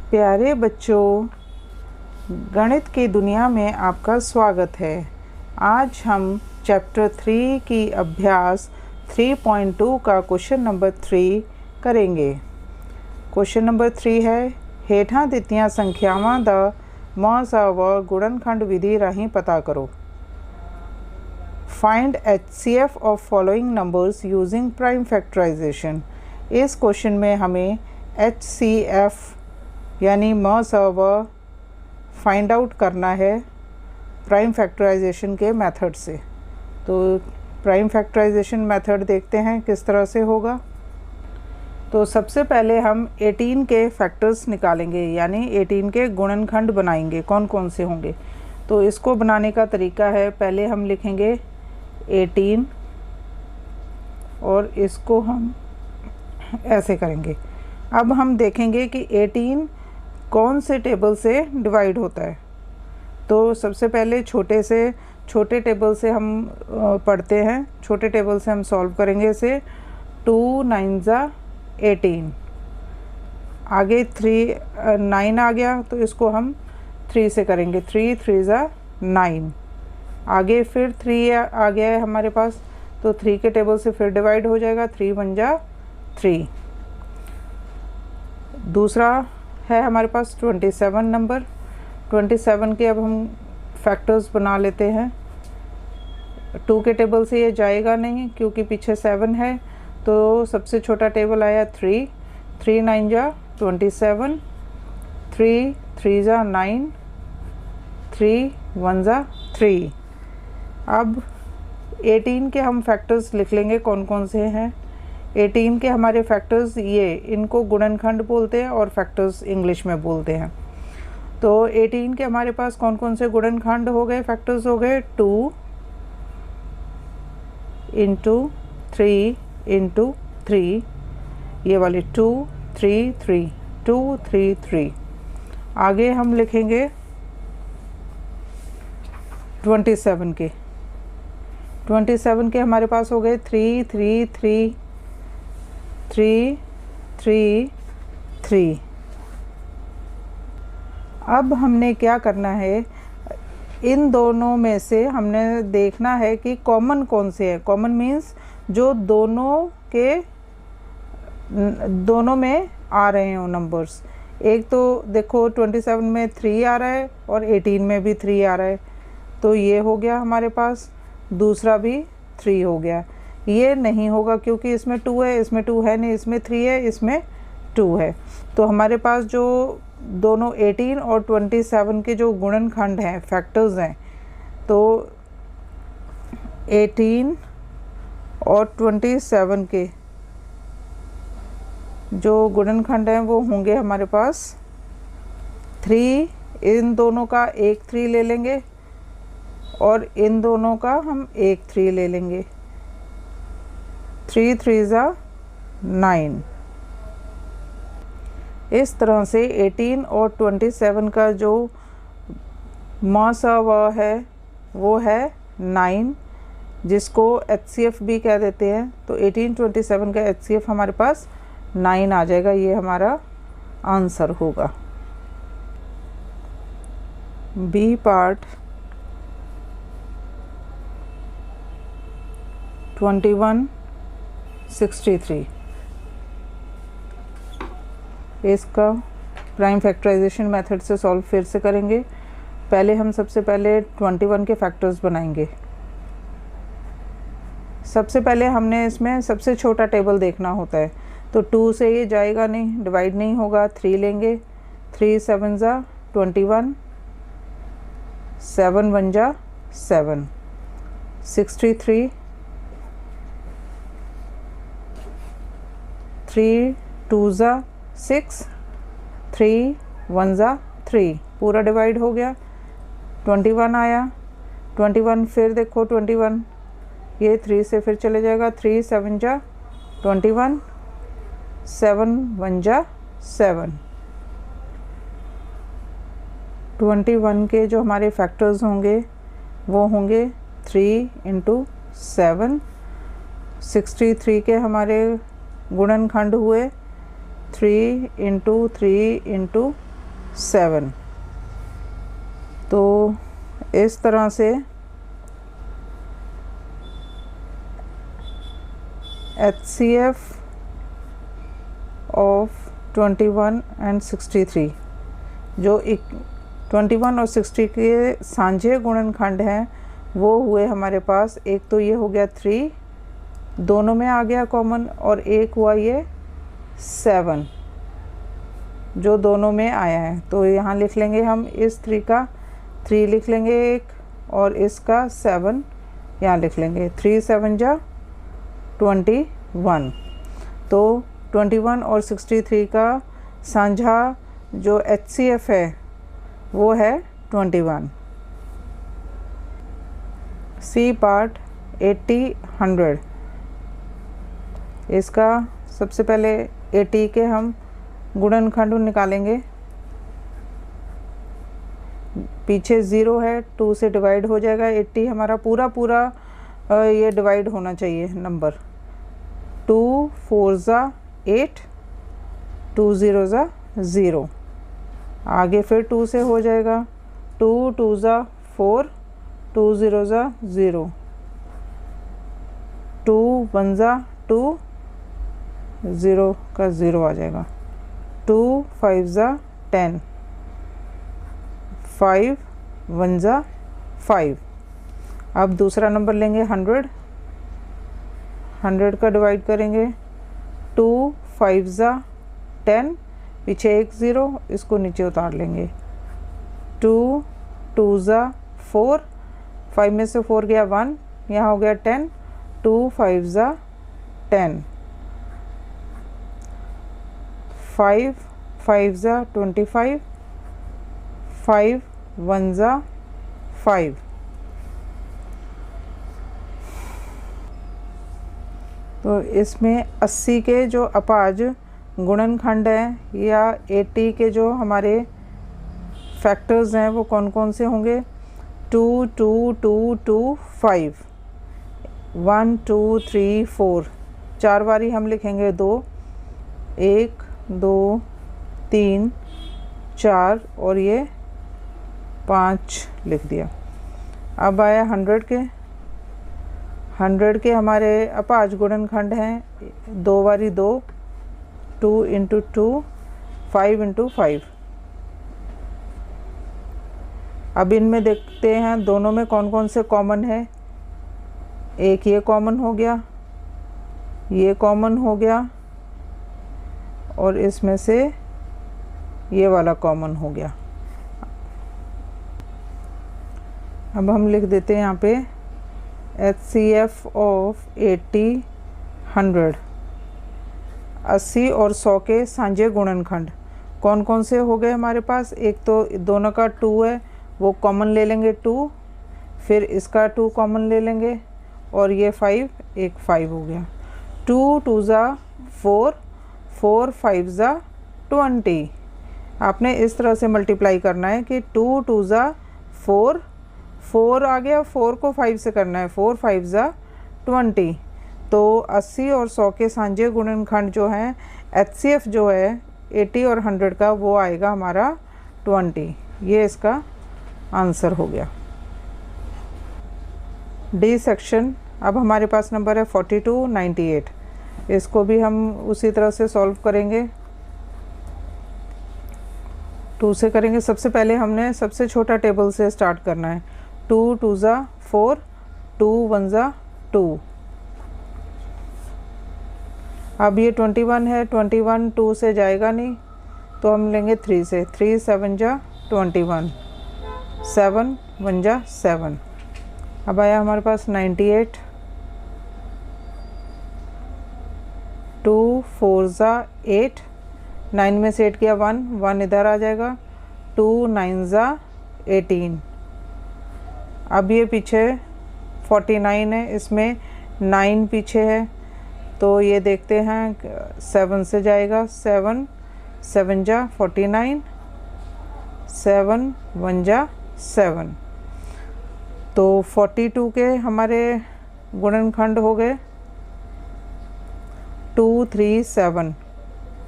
प्यारे बच्चों, गणित की दुनिया में आपका स्वागत है। आज हम चैप्टर 3 की अभ्यास 3.2 का क्वेश्चन नंबर 3 करेंगे। क्वेश्चन नंबर 3 है, हेठां दित्तियां संख्यावां दा मौसा व गुणनखंड विधि राਹੀਂ पता करो। Find HCF of following numbers using prime factorisation. इस क्वेश्चन में हमें HCF यानी मौसा व फाइंड आउट करना है प्राइम फैक्टराइजेशन के मेथड से। तो प्राइम फैक्टराइजेशन मेथड देखते हैं किस तरह से होगा। तो सबसे पहले हम 18 के फैक्टर्स निकालेंगे, यानी 18 के गुणनखंड बनाएंगे। कौन कौन से होंगे, तो इसको बनाने का तरीका है, पहले हम लिखेंगे 18 और इसको हम ऐसे करेंगे। अब हम देखेंगे कि 18 कौन से टेबल से डिवाइड होता है। तो सबसे पहले छोटे टेबल से हम पढ़ते हैं। छोटे टेबल से हम सॉल्व करेंगे इसे। 2 9 ज़ा 18, आगे 9 आ गया तो इसको हम 3 से करेंगे। 3 3 ज़ा 9, आगे फिर 3 आ गया है हमारे पास, तो 3 के टेबल से फिर डिवाइड हो जाएगा। 3 1 ज़ा 3। दूसरा है हमारे पास 27 नंबर। 27 के अब हम फैक्टर्स बना लेते हैं। 2 के टेबल से ये जाएगा नहीं क्योंकि पीछे 7 है, तो सबसे छोटा टेबल आया 3। 3 9 ज़ा 27, 3 3 ज़ा 9, 3 1 ज़ा 3। अब 18 के हम फैक्टर्स लिख लेंगे कौन कौन से हैं। 18 के हमारे फैक्टर्स इनको गुणनखंड बोलते हैं और फैक्टर्स इंग्लिश में बोलते हैं। तो 18 के हमारे पास कौन कौन से गुणनखंड हो गए, फैक्टर्स हो गए 2 इंटू 3 इंटू 3, ये वाले 2 3 3 2 3 3। आगे हम लिखेंगे 27 के। 27 के हमारे पास हो गए 3 3 3 3 3 3। अब हमने क्या करना है, इन दोनों में से हमने देखना है कि कॉमन कौन से है। कॉमन मीन्स जो दोनों में आ रहे हैं वो नंबर्स। एक तो देखो 27 में 3 आ रहा है और 18 में भी 3 आ रहा है, तो ये हो गया हमारे पास। दूसरा भी 3 हो गया। ये नहीं होगा क्योंकि इसमें 2 है, इसमें 2 है नहीं, इसमें 3 है, इसमें 2 है। तो हमारे पास जो दोनों 18 और 27 के जो गुणनखंड हैं, फैक्टर्स हैं, तो 18 और 27 के जो गुणनखंड हैं वो होंगे हमारे पास 3। इन दोनों का एक 3 ले लेंगे और इन दोनों का हम एक 3 ले लेंगे। 3 3 ज़ा 9। इस तरह से 18 और 27 का जो मौसा व है वो है 9, जिसको HCF भी कह देते हैं। तो 18 27 का HCF हमारे पास 9 आ जाएगा। ये हमारा आंसर होगा। B part 21 63। इसका प्राइम फैक्टराइजेशन मेथड से सॉल्व फिर से करेंगे। पहले हम सबसे पहले 21 के फैक्टर्स बनाएंगे। सबसे पहले हमने इसमें सबसे छोटा टेबल देखना होता है, तो 2 से ये जाएगा नहीं, डिवाइड नहीं होगा। 3 लेंगे। 3 7 ज़ा 21, 7 1 ज़ा 7, 63। 3 2 ज़ा 6, 3 1 ज़ा 3, पूरा डिवाइड हो गया। 21 आया। 21 फिर देखो 21, ये 3 से फिर चले जाएगा। 3 7 ज़ा 21, 7 1 ज़ा 7। 21 के जो हमारे फैक्टर्स होंगे वो होंगे 3 इंटू 7। 63 के हमारे गुणनखंड हुए 3 इंटू 3 इंटू 7। तो इस तरह से HCF ऑफ 21 एंड 63 जो 21 और 60 के सांझे गुणनखंड हैं वो हुए हमारे पास, एक तो ये हो गया 3 दोनों में आ गया कॉमन, और एक हुआ ये 7 जो दोनों में आया है। तो यहाँ लिख लेंगे हम इस 3 का 3 लिख लेंगे एक, और इसका 7 यहाँ लिख लेंगे। 3 7 जा 21। तो 21 और 63 का साझा जो HCF है वो है 21। C part 80 100। इसका सबसे पहले 80 के हम गुणनखंड निकालेंगे। पीछे 0 है, 2 से डिवाइड हो जाएगा। 80 हमारा पूरा पूरा ये डिवाइड होना चाहिए नंबर। 2 4 ज़ा 8, 2 0 ज़ा 0, आगे फिर 2 से हो जाएगा। 2 2 ज़ा 4, 2 0 ज़ा 0, 2 1 ज़ा 2, 0 का 0 आ जाएगा। 2 5 ज़ा 10, 5 1 ज़ा 5। अब दूसरा नंबर लेंगे 100। 100 का डिवाइड करेंगे। 2 5 ज़ा 10, पीछे एक 0, इसको नीचे उतार लेंगे। 2 2 ज़ा 4, 5 में से 4 गया 1, यहाँ हो गया 10। 2 5 ज़ा 10, 5 5 ज़ा 25, 5 1 ज़ा 5। तो इसमें 80 के जो अपाज गुणनखंड हैं या 80 के जो हमारे फैक्टर्स हैं वो कौन कौन से होंगे? 2 2 2 2 5, 1 2 3 4। 4 बारी हम लिखेंगे 2, 1 2 3 4 और ये 5 लिख दिया। अब आया 100 के। 100 के हमारे अपाज गुणनखंड हैं 2 बारी 2, 2 इंटू 2, 5 इंटू 5। अब इनमें देखते हैं दोनों में कौन कौन से कॉमन है। एक ये कॉमन हो गया, ये कॉमन हो गया, और इसमें से ये वाला कॉमन हो गया। अब हम लिख देते हैं यहाँ पे HCF ऑफ 80 100। 80 और 100 के सांझे गुणनखंड कौन कौन से हो गए हमारे पास? एक तो दोनों का 2 है, वो कॉमन ले लेंगे 2, फिर इसका 2 कॉमन ले लेंगे, और ये 5, एक 5 हो गया। 2 2 ज़ा 4, 4 5 ज़ा 20। आपने इस तरह से मल्टीप्लाई करना है कि 2 2 ज़ा 4, 4 आ गया, 4 को 5 से करना है, 4 5 ज़ा 20। तो 80 और 100 के सांझे गुणनखंड जो हैं HCF जो है 80 और 100 का, वो आएगा हमारा 20। ये इसका आंसर हो गया। D section. अब हमारे पास नंबर है 42 98। इसको भी हम उसी तरह से सॉल्व करेंगे। 2 से करेंगे। सबसे पहले हमने सबसे छोटा टेबल से स्टार्ट करना है। 2 2 ज़ा 4, 2 1 ज़ा 2। अब ये 21 है, 21 2 से जाएगा नहीं, तो हम लेंगे 3 से। 3 7 जा 21, 7 1 जा 7। अब आया हमारे पास 98। 2 4 ज़ा 8, 9 में से 8 किया 1, 1 इधर आ जाएगा। 2 9 ज़ा 18। अब ये पीछे 49 है, इसमें 9 पीछे है, तो ये देखते हैं 7 से जाएगा। 7 7 जा 49, 7 1 जा 7। तो 42 के हमारे गुणनखंड हो गए 2 3 7,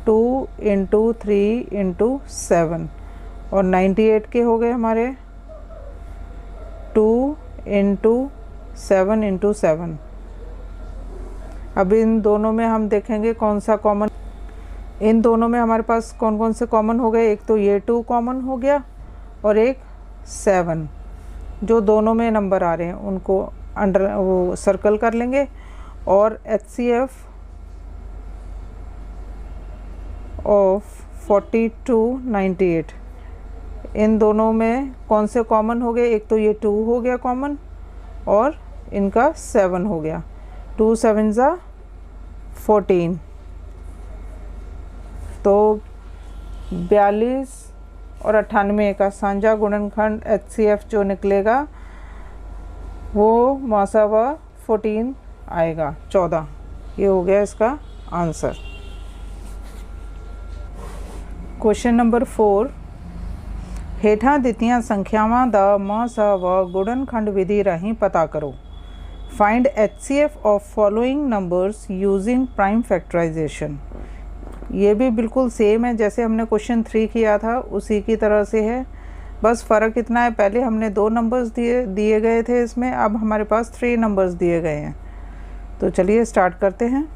2 इंटू 3 इंटू 7, और 98 के हो गए हमारे 2 इंटू 7 इंटू 7। अब इन दोनों में हम देखेंगे कौन सा कॉमन, इन दोनों में हमारे पास कौन कौन से कॉमन हो गए। एक तो ये 2 कॉमन हो गया और एक 7, जो दोनों में नंबर आ रहे हैं उनको अंडर वो सर्कल कर लेंगे। और HCF ऑफ 42 98, इन दोनों में कौन से कॉमन हो गए। एक तो ये 2 हो गया कॉमन और इनका 7 हो गया। 2 7 ज़ा 14, तो 42 और 98 का साझा गुणनखंड HCF जो निकलेगा वो मसावा 14 आएगा, 14। ये हो गया इसका आंसर। क्वेश्चन नंबर 4, हेठा दित्तियां संख्यावां दा मसावा गुणनखंड विधि राहीं पता करो। Find HCF of following numbers using prime factorisation. ये भी बिल्कुल सेम है जैसे हमने क्वेश्चन 3 किया था, उसी की तरह से है। बस फ़र्क इतना है, पहले हमने 2 नंबर्स दिए गए थे इसमें, अब हमारे पास 3 नंबर्स दिए गए हैं। तो चलिए स्टार्ट करते हैं।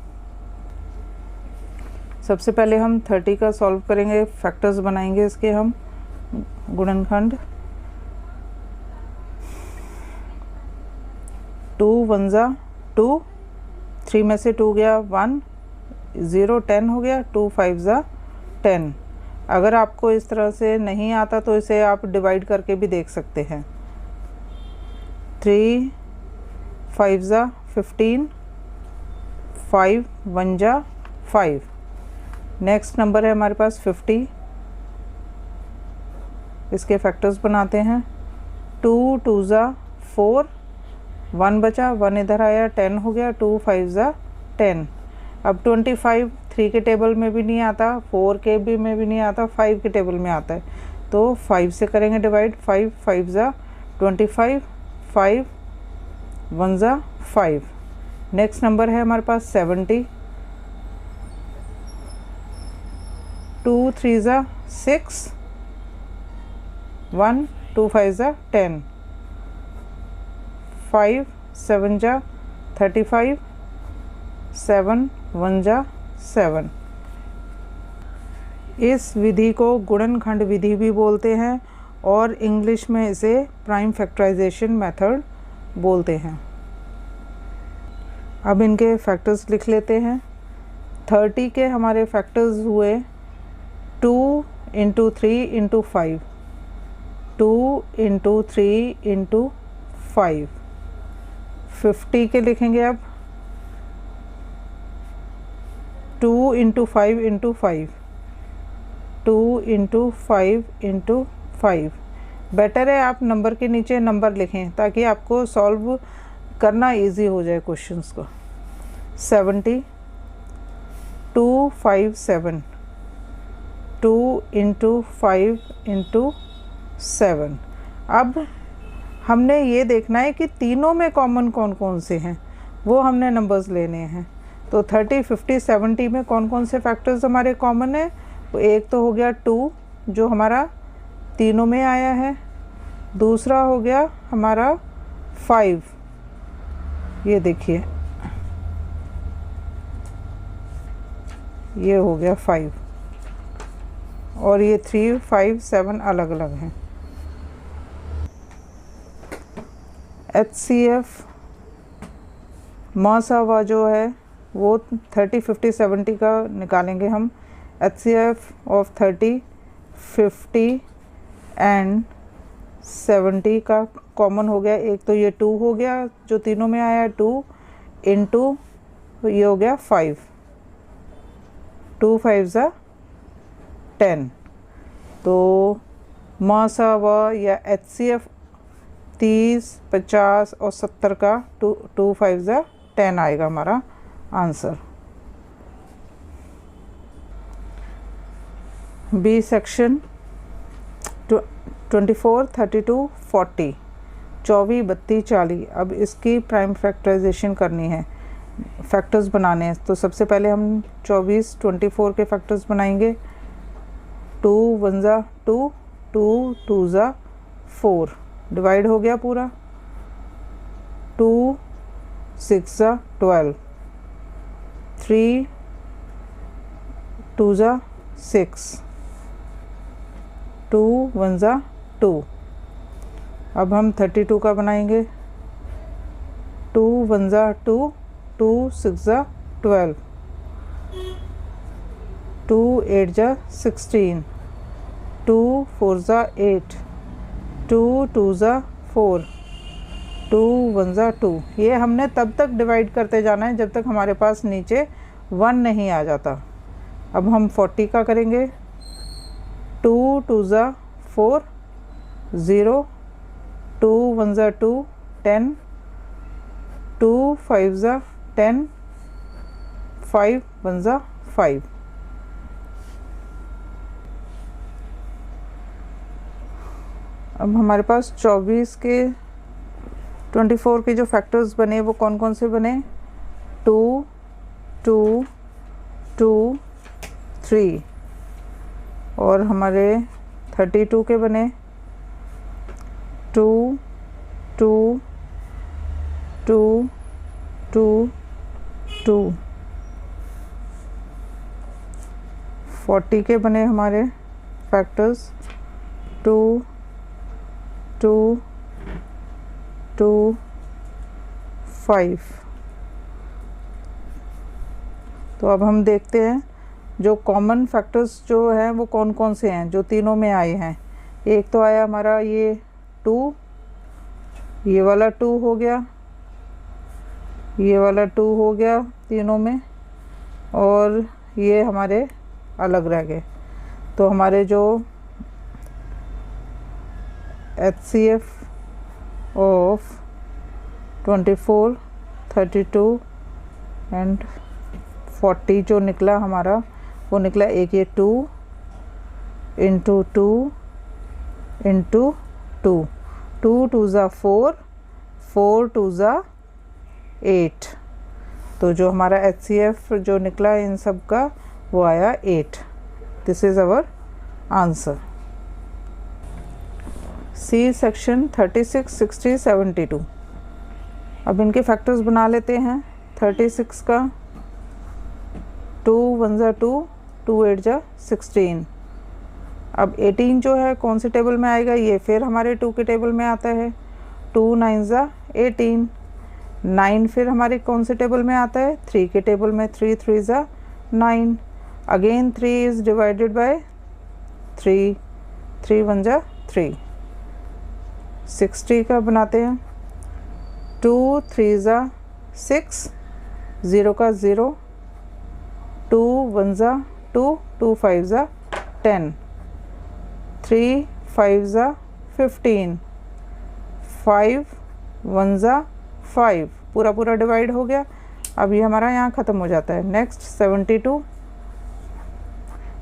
सबसे पहले हम 30 का सॉल्व करेंगे, फैक्टर्स बनाएंगे इसके हम गुणनखंड। 2 1 ज़ा 2, 3 में से 2 गया 1, 0 10 हो गया। 2 5 ज़ा 10। अगर आपको इस तरह से नहीं आता तो इसे आप डिवाइड करके भी देख सकते हैं। 3 5 ज़ा 15, 5 1 ज़ा 5। नेक्स्ट नंबर है हमारे पास 50, इसके फैक्टर्स बनाते हैं। 2 2 ज़ा 4, 1 बचा, 1 इधर आया, 10 हो गया। 2 5 ज़ा 10। अब 25 3 के टेबल में भी नहीं आता, 4 के भी में भी नहीं आता, 5 के टेबल में आता है, तो 5 से करेंगे डिवाइड। 5 5 ज़ा 25, 5 1 ज़ा 5। नेक्स्ट नंबर है हमारे पास 70, 2 3 ज़ा 6, 1 2 5 ज़ा 10, 5 7 ज़ा 35, 7 1 ज़ा 7। इस विधि को गुणनखंड विधि भी बोलते हैं और इंग्लिश में इसे प्राइम फैक्टराइजेशन मेथड बोलते हैं। अब इनके फैक्टर्स लिख लेते हैं। 30 के हमारे फैक्टर्स हुए 2 इंटू 3 इंटू 5, 2 इंटू 3 इंटू 5। 50 के लिखेंगे अब 2 into 5 into 5, 2 into 5 into 5। Better है आप नंबर के नीचे नंबर लिखें ताकि आपको सॉल्व करना इजी हो जाए क्वेश्चंस को। 70, 2 5 7, 2 इंटू 5 इंटू 7। अब हमने ये देखना है कि तीनों में कॉमन कौन कौन से हैं, वो हमने नंबर्स लेने हैं। तो 30 50 70 में कौन कौन से फैक्टर्स हमारे कॉमन है। तो एक तो हो गया 2 जो हमारा तीनों में आया है, दूसरा हो गया हमारा 5, ये देखिए ये हो गया 5, और ये 3 5 7 अलग अलग हैं। HCF मसावा जो है वो 30 50 70 का निकालेंगे हम। HCF ऑफ 30 50 एंड 70 का कॉमन हो गया। एक तो ये 2 हो गया जो तीनों में आया, 2 इंटू ये हो गया 5, 2 5 ज़ा 10। तो मसावा या HCF 30 50 और 70 का 2 5 ज़ा 10 आएगा हमारा आंसर। B section 24 32 40, 24 32 40। अब इसकी प्राइम फैक्टराइजेशन करनी है, फैक्टर्स बनाने हैं। तो सबसे पहले हम 24 24 के फैक्टर्स बनाएंगे। 2 1 ज़ा 2, 2 2 ज़ा 4, डिवाइड हो गया पूरा। 2 6 ज़ा 12, 3 2 ज़ा 6, 2 1 ज़ा 2। अब हम 32 का बनाएंगे। 2 1 ज़ा 2, 2 6 ज़ा 12, 2 8 ज़ा 16, 2 4 ज़ा 8, 2 2 ज़ा 4, 2 1 ज़ा 2। ये हमने तब तक डिवाइड करते जाना है जब तक हमारे पास नीचे 1 नहीं आ जाता। अब हम 40 का करेंगे। 2 2 ज़ा 4, 0, 2 1 ज़ा 2, 10, 2 5 ज़ा 10, 5 1 ज़ा 5। अब हमारे पास 24 के 24 के जो फैक्टर्स बने वो कौन कौन से बने? 2 2 2 3। और हमारे 32 के बने 2 2 2 2 2। 40 के बने हमारे फैक्टर्स 2 2 2 5। तो अब हम देखते हैं जो कॉमन फैक्टर्स जो हैं वो कौन कौन से हैं जो तीनों में आए हैं। एक तो आया हमारा ये 2, ये वाला 2 हो गया, ये वाला 2 हो गया तीनों में, और ये हमारे अलग रह गए। तो हमारे जो HCF ऑफ 24, 32 एंड 40 जो निकला हमारा वो निकला एक ये 2 इंटू 2 इंटू 2, 2 2 ज़ा 4, 4 2 ज़ा 8। तो जो हमारा HCF जो निकला इन सब का वो आया 8। This is our answer. C section 36, 60, 72। अब इनके फैक्टर्स बना लेते हैं। 36 का 2 1 ज़ा 2, 2 8 ज़ा 16। अब 18 जो है कौन से टेबल में आएगा? ये फिर हमारे 2 के टेबल में आता है। 2 9 ज़ा 18। 9 फिर हमारे कौन से टेबल में आता है? 3 के टेबल में। 3 3 ज़ा 9। अगेन 3 इज़ डिवाइडेड बाय 3, 3 1 ज़ा 3। 60 का बनाते हैं। 2 3 ज़ा 6, 0 का 0, 2 1 ज़ा 2, 2 5 ज़ा 10, 3 5 ज़ा 15, 5 1 ज़ा 5। पूरा पूरा डिवाइड हो गया। अब ये हमारा यहाँ ख़त्म हो जाता है। नेक्स्ट 72,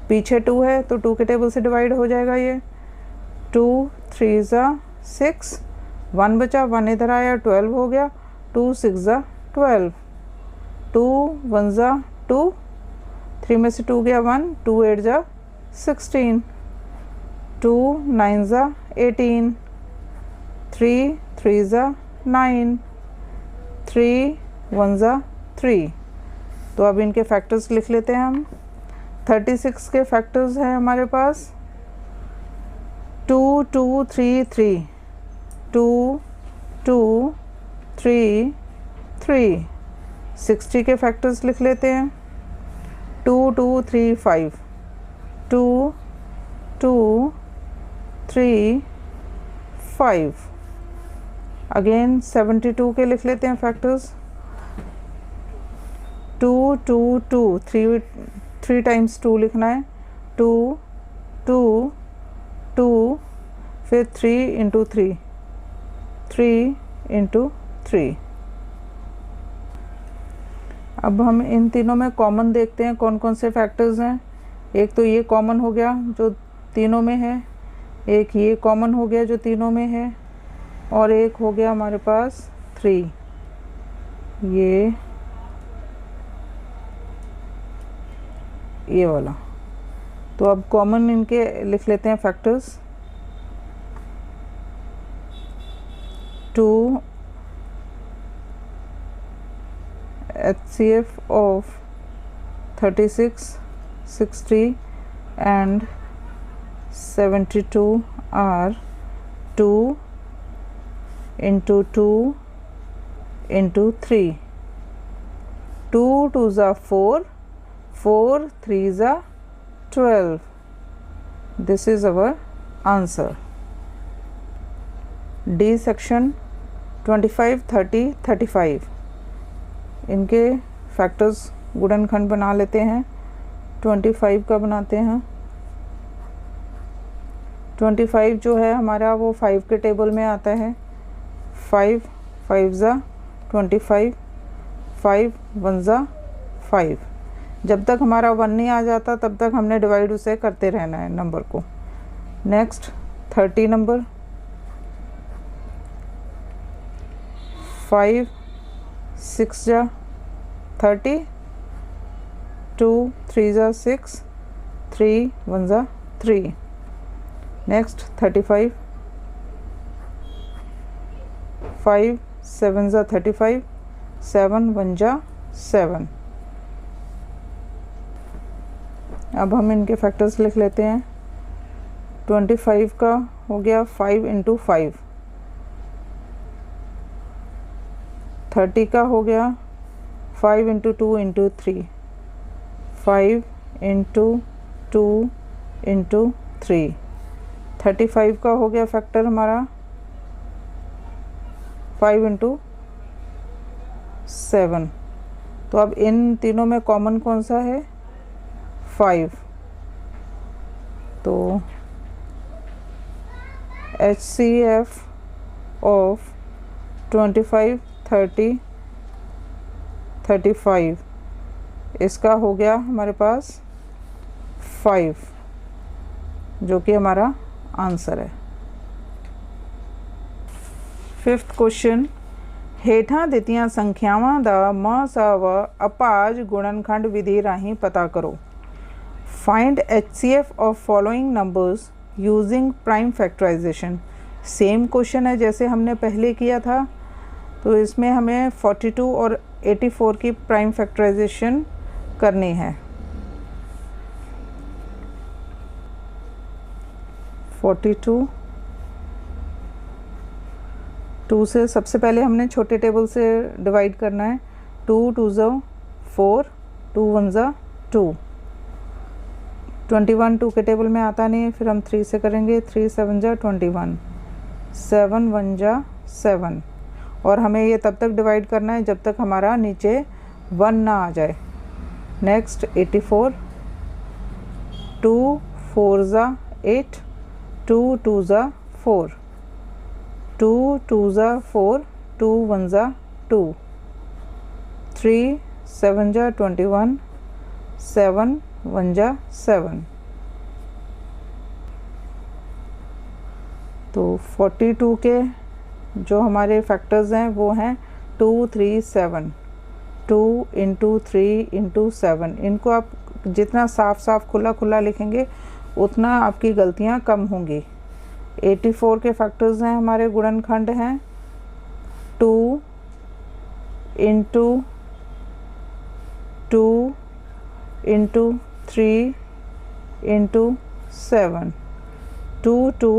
पीछे 2 है तो 2 के टेबल से डिवाइड हो जाएगा ये। 2 3 ज़ा 6, 1 बचा, 1 इधर आया, 12 हो गया। 2 6 ज़ा 12, 2 1 ज़ा 2, 3 में से 2 गया 1, 2 8 ज़ा 16, 2 9 ज़ा 18, 3 3 ज़ा 9, 3 1 ज़ा 3। तो अब इनके फैक्टर्स लिख लेते हैं हम। 36 के फैक्टर्स हैं हमारे पास 2 2 3 3, 2 2 3 3। 60 के फैक्टर्स लिख लेते हैं 2 2 3 5, 2 2 3 5। अगेन 72 के लिख लेते हैं फैक्टर्स 2 2 2, 3 टाइम्स 2 लिखना है। 2 2 2, फिर 3 इंटू 3, 3 इंटू 3। अब हम इन तीनों में कॉमन देखते हैं कौन कौन से फैक्टर्स हैं। एक तो ये कॉमन हो गया जो तीनों में है, एक ये कॉमन हो गया जो तीनों में है, और एक हो गया हमारे पास 3, ये वाला। तो अब कॉमन इनके लिख लेते हैं factors 2 HCF of 36, 60 and 72 are 2 into 2 into 3. 2 2s are 4, 4 3s are 12. This is our answer. D section 25, 30, 35. इनके फैक्टर्स गुणनखंड बना लेते हैं। 25 का बनाते हैं। 25 जो है हमारा वो 5 के टेबल में आता है। 5 5 ज़ा 25, 5 1 ज़ा 5। जब तक हमारा 1 नहीं आ जाता तब तक हमने डिवाइड उसे करते रहना है नंबर को। Next 30 number. 5 6 ज़ा 30, 2 3 ज़ा 6, 3 1 ज़ा 3। नेक्स्ट 35। 5 7 ज़ा 35, 7 1 ज़ा 7। अब हम इनके फैक्टर्स लिख लेते हैं। 25 का हो गया 5 इंटू 5। 30 का हो गया 5 इंटू 2 इंटू 3। 5 into 2 into 3। 35 का हो गया फैक्टर हमारा 5 इंटू 7। तो अब इन तीनों में कॉमन कौन सा है? 5। तो HCF ऑफ 25, 30, 35 इसका हो गया हमारे पास 5, जो कि हमारा आंसर है। 5th क्वेश्चन, ਹੇਠਾਂ ਦਿੱਤੀਆਂ ਸੰਖਿਆਵਾਂ ਦਾ ਮਹਾਸਾਵ ਅਭਾਜ ਗੁਣਨਖੰਡ ਵਿਧੀ ਰਾਹੀਂ ਪਤਾ ਕਰੋ। Find HCF of following numbers using prime factorisation. Same question है जैसे हमने पहले किया था, तो इसमें हमें 42 और 84 की प्राइम फैक्टराइजेशन करनी है। 42 2 से सबसे पहले हमने छोटे टेबल से डिवाइड करना है। 2 2 ज़ा 4, 2 1 ज़ा 2। 21 2 के टेबल में आता नहीं है, फिर हम 3 से करेंगे। 3 7 ज़ा 21, 7 1 ज़ा 7। और हमें ये तब तक डिवाइड करना है जब तक हमारा नीचे 1 ना आ जाए। नेक्स्ट 84, 2 4 ज़ा 8, 2 2 ज़ा 4, 2 2 ज़ा 4, 2 1 ज़ा 2। 3 7 ज़ा 21, 7 1 ज़ा 7। तो 42 के जो हमारे फैक्टर्स हैं वो हैं 2 3 7। 2 इंटू 3 इंटू 7। इनको आप जितना साफ साफ खुला खुला लिखेंगे उतना आपकी गलतियां कम होंगी। 84 के फैक्टर्स हैं हमारे गुणनखंड हैं 2 इंटू 2 इंटू 3 इंटू 7। 2 2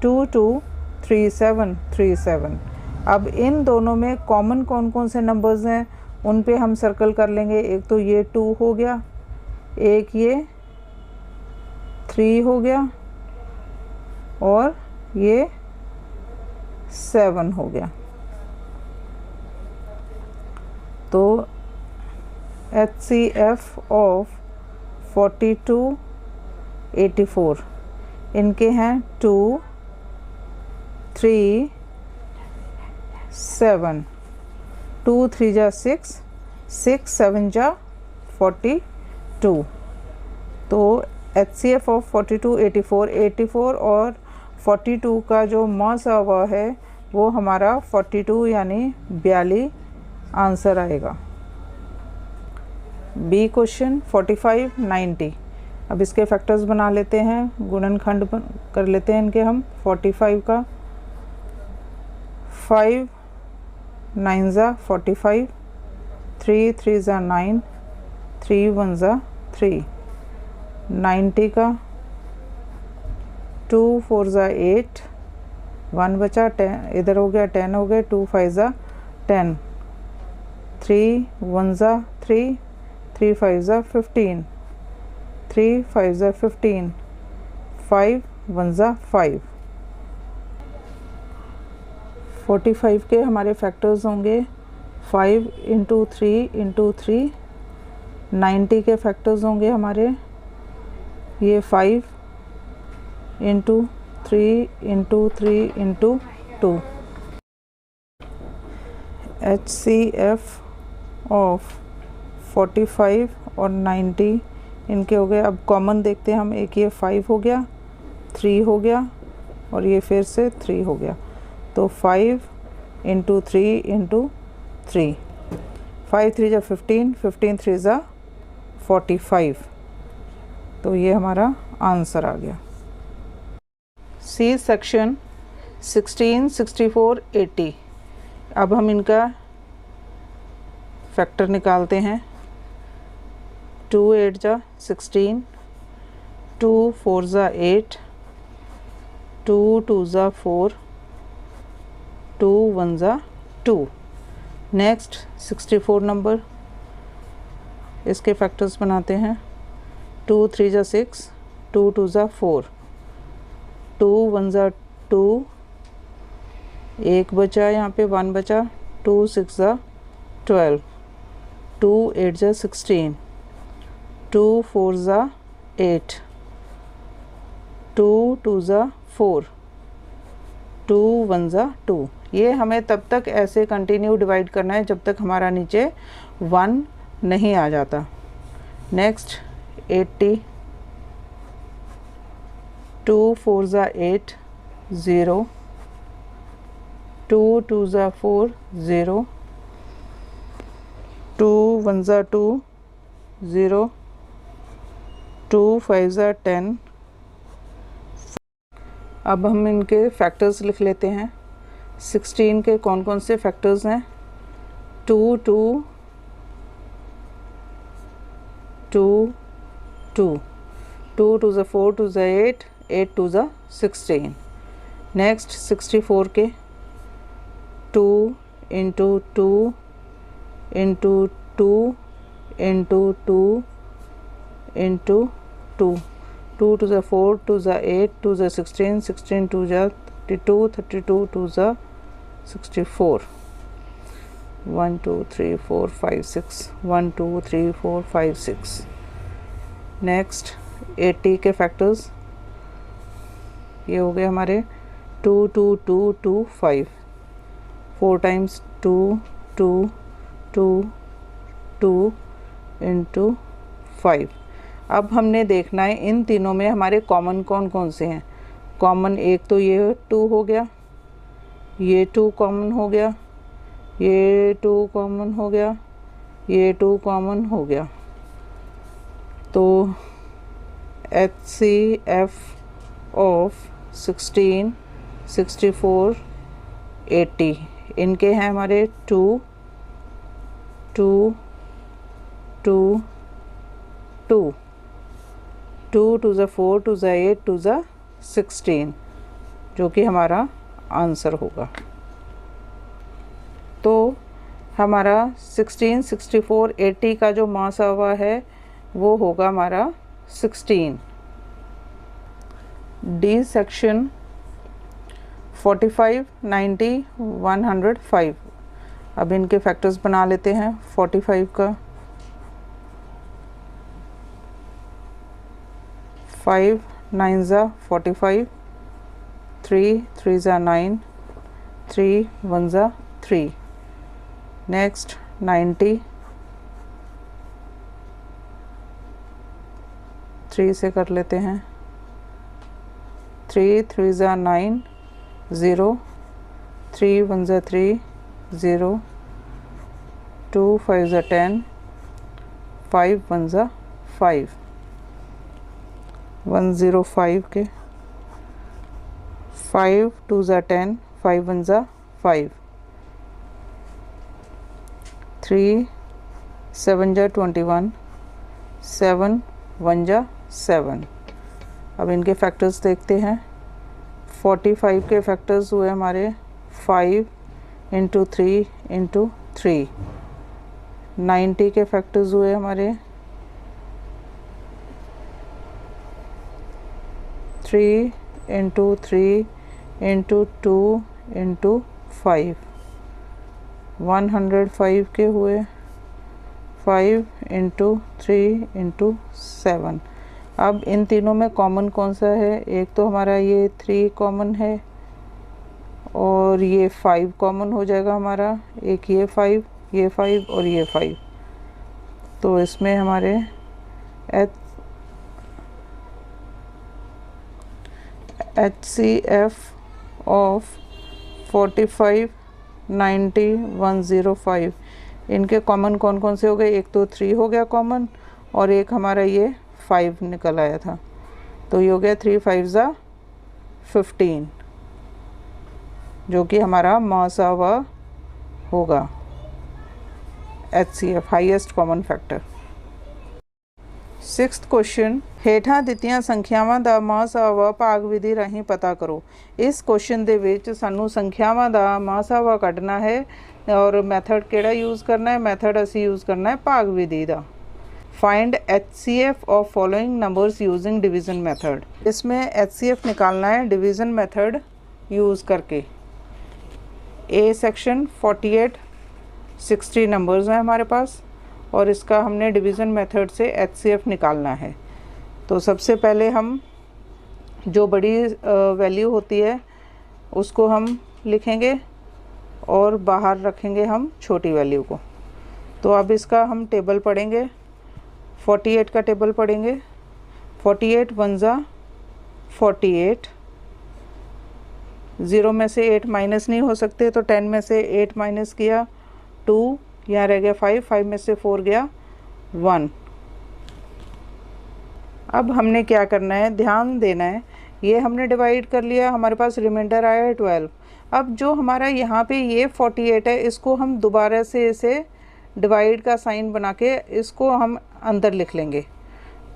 2 2 3 7 3 7। अब इन दोनों में कॉमन कौन कौन से नंबर्स हैं उन पे हम सर्कल कर लेंगे। एक तो ये 2 हो गया, एक ये 3 हो गया और ये 7 हो गया। तो HCF ऑफ 42 84 इनके हैं 2 3 7। 2 3 जा 6, 6 7 जा 42। तो HCF ऑफ 42 84, 84 और 42 का जो मौसावा है वो हमारा 42 यानी 42 आंसर आएगा। B question 45 90। अब इसके फैक्टर्स बना लेते हैं, गुणनखंड कर लेते हैं इनके हम। 45 का 5 9 ज़ा 45, 3 3 ज़ा 9, 3 1 ज़ा 3, 90 का 2 4 ज़ा 8, 1 बचा, 10 इधर हो गया, 10 हो गए, 2 5 ज़ा 10, 3 1 ज़ा 3, 3 5 ज़ा 15, 3 5 ज़ा 15, 5 1 ज़ा 5। 45 के हमारे फैक्टर्स होंगे 5 इंटू 3 इंटू 3। 90 के फैक्टर्स होंगे हमारे ये 5 into 3 into 3 into 2। HCF of 45 और 90 इनके हो गए। अब कॉमन देखते हैं हम, एक ये 5 हो गया, 3 हो गया और ये फिर से 3 हो गया, तो 5 इंटू 3 इंटू 3, 5 3 ज़ा 15, 15 3 ज़ा 45, तो ये हमारा आंसर आ गया। C section 16 64 80। अब हम इनका फैक्टर निकालते हैं। 2 8 ज़ा 16, 2 4 ज़ा 8, 2 2 ज़ा 4, 2 1 ज़ा 2। नेक्स्ट 64 नंबर, इसके फैक्टर्स बनाते हैं। 2 3 ज़ा 6, 2 2 ज़ा 4, 2 1 ज़ा 2, एक बचा यहाँ पे, 1 बचा, 2 6 ज़ा 12, 2 8 ज़ा 16, 2 4 ज़ा 8, 2 2 ज़ा 4, 2 1 ज़ा 2। ये हमें तब तक ऐसे कंटिन्यू डिवाइड करना है जब तक हमारा नीचे 1 नहीं आ जाता। नेक्स्ट 80, 2 4 ज़ा 8 0, 2 2 ज़ा 4 0, 2 1 ज़ा 2 0, 2 5 ज़ा 10। अब हम इनके फैक्टर्स लिख लेते हैं। 16 के कौन कौन से फैक्टर्स हैं? 2 2 2 2, 2 2 ज़ा 4, 2 ज़ा 8, 8 2 ज़ा 16। नेक्स्ट 64 के 2 इंटू 2 इंटू 2 इंटू 2 इंटू 2, 2 2 ज़ा 4, 2 ज़ा 8, 2 ज़ा 16, 16 2 ज़ा 32, 32 2 ज़ा 64। 1 2 3 4 5 6, 1 2 3 4 5 6। नेक्स्ट 80 के फैक्टर्स ये हो गए हमारे 2 2 2 2 5, 4 टाइम्स 2 2 2 2 इंटू 5। अब हमने देखना है इन तीनों में हमारे कॉमन कौन कौन से हैं। कॉमन एक तो ये 2 हो गया, ये 2 कॉमन हो गया, ये 2 कॉमन हो गया, ये 2 कॉमन हो गया। तो HCF ऑफ 16 64 80 इनके हैं हमारे 2 2 2 2, 2 2 ज़ा 4, 2 ज़ा 8, 2 ज़ा 16, जो कि हमारा आंसर होगा। तो हमारा 16 64 80 का जो मासावा है वो होगा हमारा 16। D section 45 90 105। अब इनके फैक्टर्स बना लेते हैं। 45 का 5 9 ज़ा 45, 3 3 ज़ा 9, 3 1 ज़ा 3। नेक्स्ट 90, 3 से कर लेते हैं। 3 3 ज़ा 9 0, 3 1 ज़ा 3 0, 2 5 ज़ा 10, 5 1 ज़ा 5। 105 के 5 2 ज़ा 10, 5 1 ज़ा 5, 3 7 जा 21, 7 1 जा 7। अब इनके फैक्टर्स देखते हैं। 45 के फैक्टर्स हुए हमारे 5 इंटू 3 इंटू 3। 90 के फैक्टर्स हुए हमारे 3 इंटू 3 इंटू 2 इंटू 5। 105 के हुए 5 इंटू 3 इंटू 7। अब इन तीनों में कॉमन कौन सा है? एक तो हमारा ये 3 कॉमन है और ये 5 कॉमन हो जाएगा हमारा। एक ये 5, ये 5 और ये 5। तो इसमें हमारे HCF ऑफ 45 90 105 इनके कॉमन कौन कौन से हो गए? एक तो 3 हो गया कॉमन और एक हमारा ये 5 निकल आया था। तो ये हो गया 3 5 जा 15 जो कि हमारा मसावा होगा। HCF highest common factor. 6th question, ਹੇਠਾਂ ਦਿੱਤੀਆਂ ਸੰਖਿਆਵਾਂ ਦਾ ਮਹਾਸਾਵਾ ਭਾਗ ਵਿਧੀ ਰਾਹੀਂ ਪਤਾ ਕਰੋ। ਇਸ ਕੁਐਸਚਨ ਦੇ ਵਿੱਚ ਸਾਨੂੰ ਸੰਖਿਆਵਾਂ ਦਾ ਮਹਾਸਾਵਾ ਕੱਢਣਾ ਹੈ और मैथड केड़ा यूज़ करना है? मैथड असी यूज़ करना है भाग विधि का। Find HCF of following numbers using division method. इसमें HCF निकालना है डिवीज़न मेथड यूज़ करके। ए सेक्शन 48 60 नंबर्स हैं हमारे पास और इसका हमने डिवीज़न मेथड से HCF निकालना है। तो सबसे पहले हम जो बड़ी वैल्यू होती है उसको हम लिखेंगे और बाहर रखेंगे हम छोटी वैल्यू को। तो अब इसका हम टेबल पढ़ेंगे। 48 का टेबल पढ़ेंगे। 48 1 जा 48। 0 में से 8 माइनस नहीं हो सकते तो 10 में से 8 माइनस किया 2, यहाँ रह गया 5, 5 में से 4 गया 1। अब हमने क्या करना है? ध्यान देना है। ये हमने डिवाइड कर लिया, हमारे पास रिमाइंडर आया है 12। अब जो हमारा यहाँ पे ये 48 है इसको हम दोबारा से इसे डिवाइड का साइन बना के इसको हम अंदर लिख लेंगे।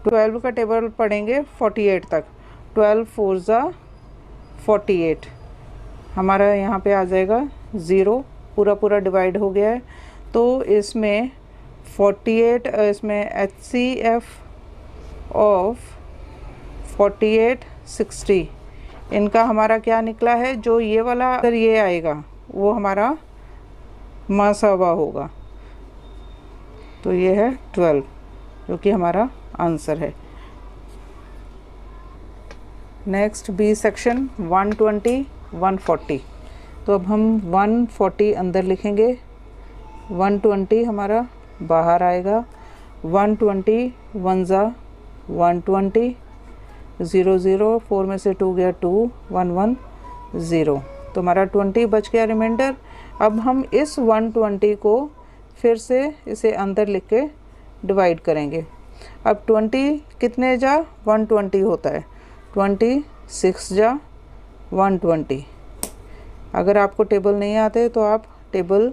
12 का टेबल पढ़ेंगे 48 तक। 12 4 जा 48 हमारा यहाँ पे आ जाएगा 0। पूरा पूरा डिवाइड हो गया है। तो इसमें 48 इसमें HCF ऑफ 48 60 इनका हमारा क्या निकला है? जो ये वाला अगर ये आएगा वो हमारा मसावा होगा। तो ये है 12 जो कि हमारा आंसर है। Next B section 120 140। तो अब हम 140 अंदर लिखेंगे, 120 हमारा बाहर आएगा। 120 1 जा 120, 0 0 4 में से 2 गया 2, 1 1 0। तो हमारा 20 बच गया रिमाइंडर। अब हम इस 120 को फिर से इसे अंदर लिख के डिवाइड करेंगे। अब 20 कितने जा 120 होता है। 26 जा 120। अगर आपको टेबल नहीं आते तो आप टेबल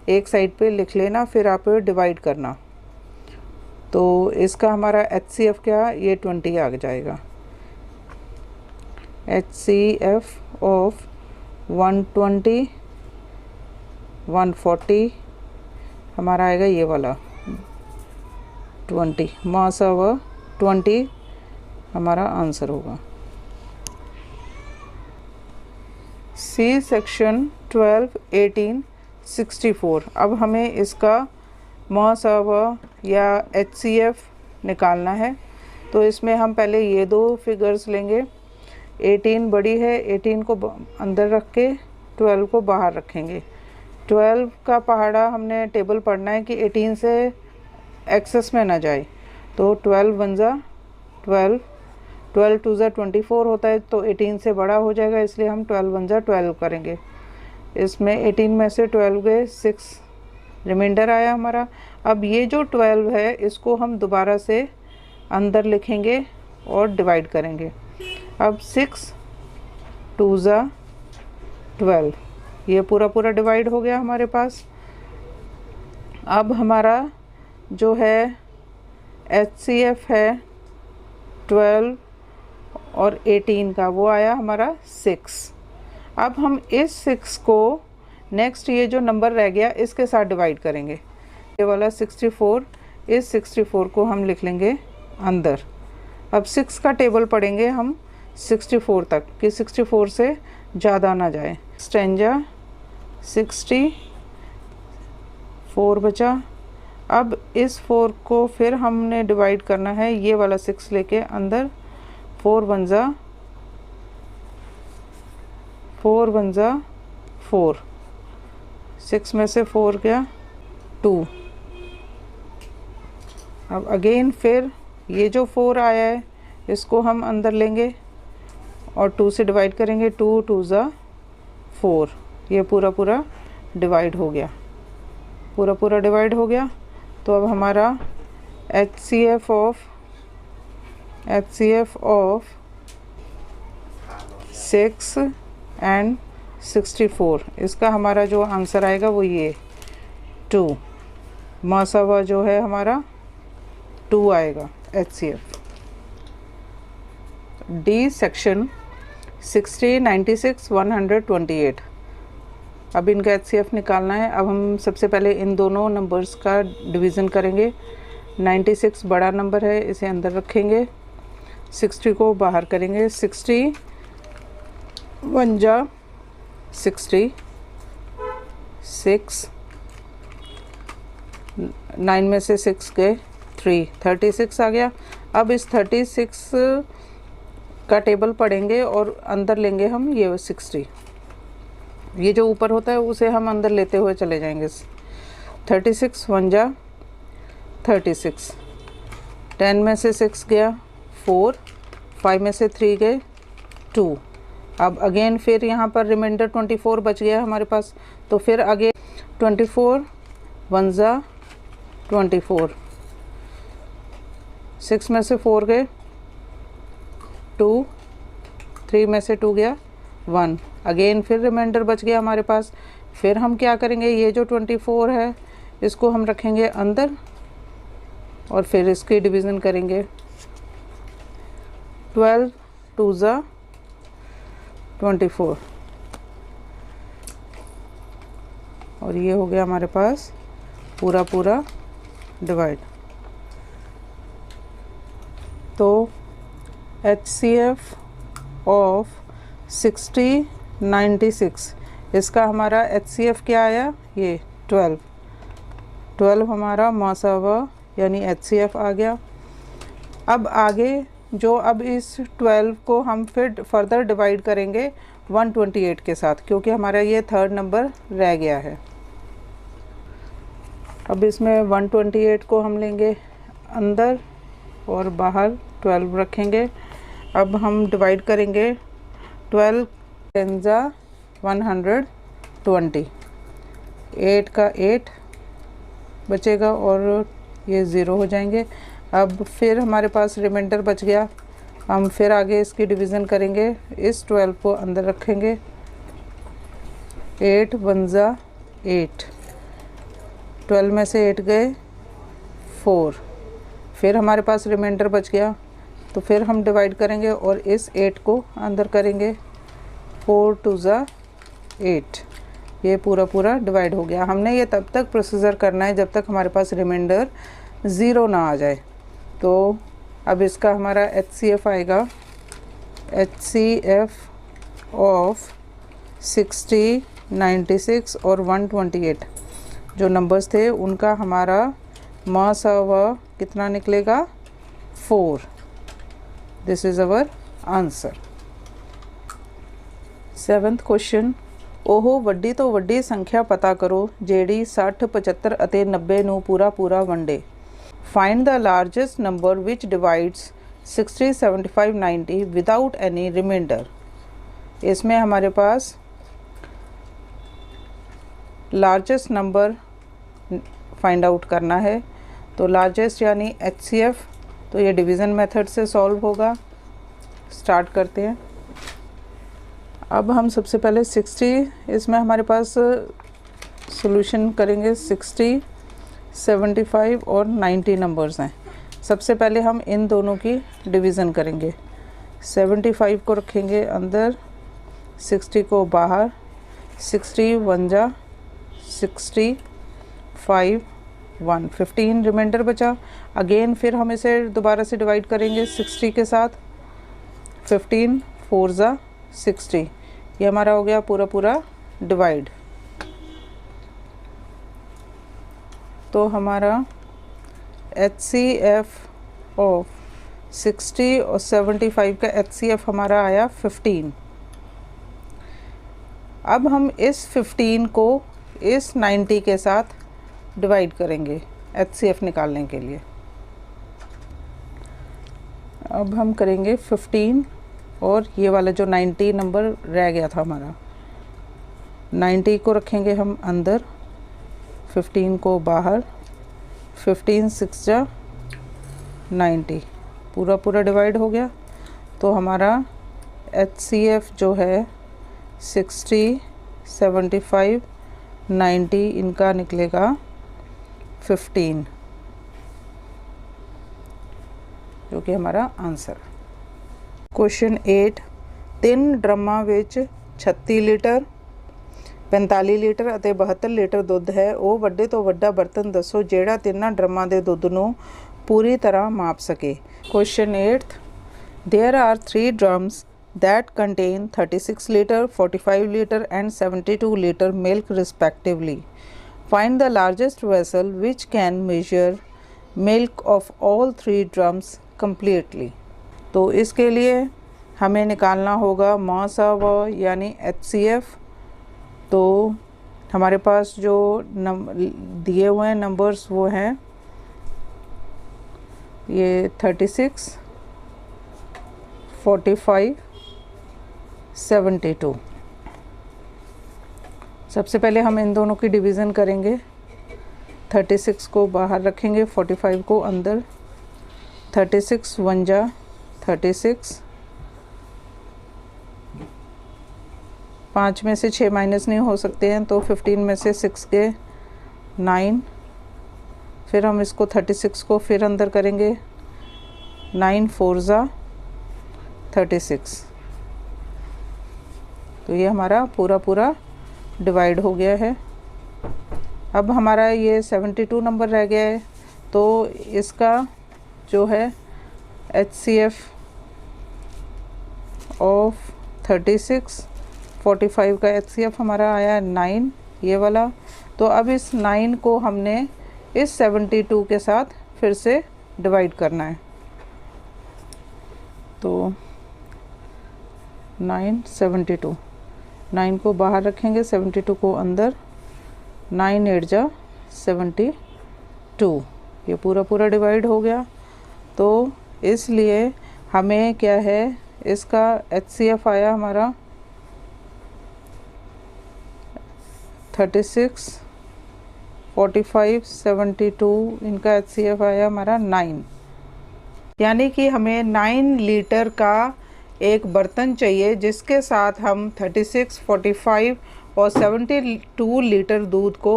एक साइड पे लिख लेना, फिर आप डिवाइड करना। तो इसका हमारा HCF क्या? ये 20 आ जाएगा। HCF ऑफ 120 140 हमारा आएगा ये वाला 20। मसावा 20 हमारा आंसर होगा। C section 12 18 64। अब हमें इसका मसावा या HCF निकालना है। तो इसमें हम पहले ये दो फिगर्स लेंगे। 18 बड़ी है, 18 को अंदर रख के 12 को बाहर रखेंगे। 12 का पहाड़ा हमने टेबल पढ़ना है कि 18 से एक्सेस में ना जाए। तो 12 1 जा 12, 12 2 जा 24 होता है तो 18 से बड़ा हो जाएगा, इसलिए हम 12 1 जा 12 करेंगे। इसमें 18 में से 12 गए 6, रिमाइंडर आया हमारा। अब ये जो 12 है इसको हम दोबारा से अंदर लिखेंगे और डिवाइड करेंगे। अब 6 2 जा 12, ये पूरा पूरा डिवाइड हो गया हमारे पास। अब हमारा जो है HCF है 12 और 18 का, वो आया हमारा 6। अब हम इस 6 को नेक्स्ट ये जो नंबर रह गया इसके साथ डिवाइड करेंगे। ये वाला 64, इस 64 को हम लिख लेंगे अंदर। अब 6 का टेबल पढ़ेंगे हम 64 तक कि 64 से ज़्यादा ना जाए। स्टेंजा 64 बचा। अब इस 4 को फिर हमने डिवाइड करना है ये वाला 6 लेके अंदर। 4 1 जा 4, 6 में से 4 गया 2। अब अगेन फिर ये जो 4 आया है इसको हम अंदर लेंगे और 2 से डिवाइड करेंगे। 2 2 जा 4, ये पूरा पूरा डिवाइड हो गया, पूरा पूरा डिवाइड हो गया। तो अब हमारा HCF ऑफ 6 एंड 64, इसका हमारा जो आंसर आएगा वो ये 2। मसावा जो है हमारा 2 आएगा HCF। D section 60 96 128। अब इनका HCF निकालना है। अब हम सबसे पहले इन दोनों नंबर्स का डिवीज़न करेंगे। 96 बड़ा नंबर है, इसे अंदर रखेंगे, 60 को बाहर करेंगे। 60 1 जा 60, 6 9 में से 6 गए 3, 36 आ गया। अब इस 36 का टेबल पढ़ेंगे और अंदर लेंगे हम ये 60। ये जो ऊपर होता है उसे हम अंदर लेते हुए चले जाएंगे। 36 1 जा 36, 10 में से 6 गया 4, 5 में से 3 गए 2। अब अगेन फिर यहाँ पर रिमाइंडर 24 बच गया हमारे पास, तो फिर आगे 24 1 जा 24, 6 में से 4 गए 2, 3 में से 2 गया 1। अगेन फिर रिमाइंडर बच गया हमारे पास। फिर हम क्या करेंगे, ये जो 24 है इसको हम रखेंगे अंदर और फिर इसकी डिवीज़न करेंगे। 12 2 जा 24 और ये हो गया हमारे पास पूरा पूरा डिवाइड। तो HCF ऑफ 60 96, इसका हमारा HCF क्या आया, ये 12 हमारा मसावा यानी HCF आ गया। अब आगे जो अब इस 12 को हम फिर फर्दर डिवाइड करेंगे 128 के साथ, क्योंकि हमारा ये थर्ड नंबर रह गया है। अब इसमें 128 को हम लेंगे अंदर और बाहर 12 रखेंगे। अब हम डिवाइड करेंगे 12 10 जा 120, 8 का 8 बचेगा और ये 0 हो जाएंगे। अब फिर हमारे पास रिमाइंडर बच गया, हम फिर आगे इसकी डिवीज़न करेंगे। इस 12 को अंदर रखेंगे। 8 1 जा 8, 12 में से 8 गए 4, फिर हमारे पास रिमाइंडर बच गया, तो फिर हम डिवाइड करेंगे और इस 8 को अंदर करेंगे। 4 2 जा 8, ये पूरा पूरा डिवाइड हो गया। हमने ये तब तक प्रोसीजर करना है जब तक हमारे पास रिमाइंडर 0 ना आ जाए। तो अब इसका हमारा HCF आएगा, HCF ऑफ 60 96 और 128 जो नंबर्स थे उनका हमारा मसावा कितना निकलेगा, 4। This is our answer. 7th question, ਉਹ ਵੱਡੀ ਤੋਂ ਵੱਡੀ ਸੰਖਿਆ ਪਤਾ ਕਰੋ ਜਿਹੜੀ 60 75 ਅਤੇ 90 ਨੂੰ ਪੂਰਾ ਵੰਡੇ। Find the largest number which divides 60 75 90 without any remainder। इसमें हमारे पास लार्जेस्ट नंबर फाइंड आउट करना है। तो लार्जेस्ट यानी HCF, तो ये डिवीज़न मेथड से सॉल्व होगा। स्टार्ट करते हैं। अब हम सबसे पहले 60, इसमें हमारे पास सॉल्यूशन करेंगे 60, 75 और 90 नंबर्स हैं। सबसे पहले हम इन दोनों की डिवीज़न करेंगे। 75 को रखेंगे अंदर, 60 को बाहर। 60 1 जा 60, 5 1, 15 रिमाइंडर बचा। अगेन फिर हम इसे दोबारा से डिवाइड करेंगे 60 के साथ। 15 4 जा 60, ये हमारा हो गया पूरा पूरा डिवाइड। तो हमारा HCF ऑफ 60 और 75 का HCF हमारा आया 15। अब हम इस 15 को इस 90 के साथ डिवाइड करेंगे HCF निकालने के लिए। अब हम करेंगे 15 और ये वाला जो 90 नंबर रह गया था हमारा, 90 को रखेंगे हम अंदर, 15 को बाहर। 15 6 जा 90, पूरा पूरा डिवाइड हो गया। तो हमारा HCF जो है 60, 75, 90 इनका निकलेगा 15, जो कि हमारा आंसर। क्वेश्चन 8, 3 ड्रमां ਵਿੱਚ 36 ਲੀਟਰ 45 ਲੀਟਰ ਅਤੇ 72 ਲੀਟਰ ਦੁੱਧ ਹੈ। ਉਹ ਵੱਡੇ ਤੋਂ ਵੱਡਾ ਬਰਤਨ ਦੱਸੋ ਜਿਹੜਾ ਤਿੰਨਾਂ ਡਰਮਾਂ ਦੇ ਦੁੱਧ ਨੂੰ ਪੂਰੀ ਤਰ੍ਹਾਂ ਮਾਪ ਸਕੇ। Question 8, there are 3 drums that contain 36 liter, 45 liter and 72 liter milk respectively. Find the largest vessel which can measure milk of all 3 drums completely. तो इसके लिए हमें निकालना होगा मास ऑफ यानी HCF। तो हमारे पास जो दिए हुए हैं नंबर्स वो हैं ये 36, 45, 72। सबसे पहले हम इन दोनों की डिवीज़न करेंगे। 36 को बाहर रखेंगे, 45 को अंदर। 36 1 जा 36, 5 में से 6 माइनस नहीं हो सकते हैं, तो 15 में से 6 के 9। फिर हम इसको 36 को फिर अंदर करेंगे, 9 4 जा 36। तो ये हमारा पूरा पूरा डिवाइड हो गया है। अब हमारा ये 72 नंबर रह गया है। तो इसका जो है HCF ऑफ 36, 45 का HCF हमारा आया 9, ये वाला। तो अब इस 9 को हमने इस 72 के साथ फिर से डिवाइड करना है। तो 9 72, 9 को बाहर रखेंगे, 72 को अंदर। 9 8 जा 72, ये पूरा पूरा डिवाइड हो गया। तो इसलिए हमें क्या है, इसका HCF आया हमारा 36, 45, 72, इनका HCF आया हमारा 9। यानी कि हमें 9 लीटर का एक बर्तन चाहिए जिसके साथ हम 36, 45 और 72 लीटर दूध को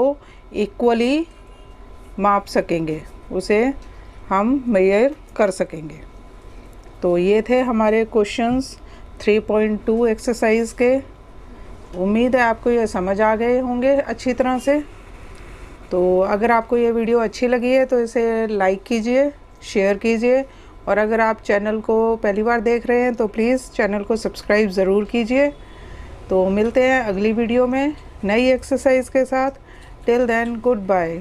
इक्वली माप सकेंगे, उसे हम मेजर कर सकेंगे। तो ये थे हमारे क्वेश्चंस 3.2 एक्सरसाइज के। उम्मीद है आपको ये समझ आ गए होंगे अच्छी तरह से। तो अगर आपको ये वीडियो अच्छी लगी है तो इसे लाइक कीजिए, शेयर कीजिए, और अगर आप चैनल को पहली बार देख रहे हैं तो प्लीज़ चैनल को सब्सक्राइब ज़रूर कीजिए। तो मिलते हैं अगली वीडियो में नई एक्सरसाइज के साथ। Till then good bye.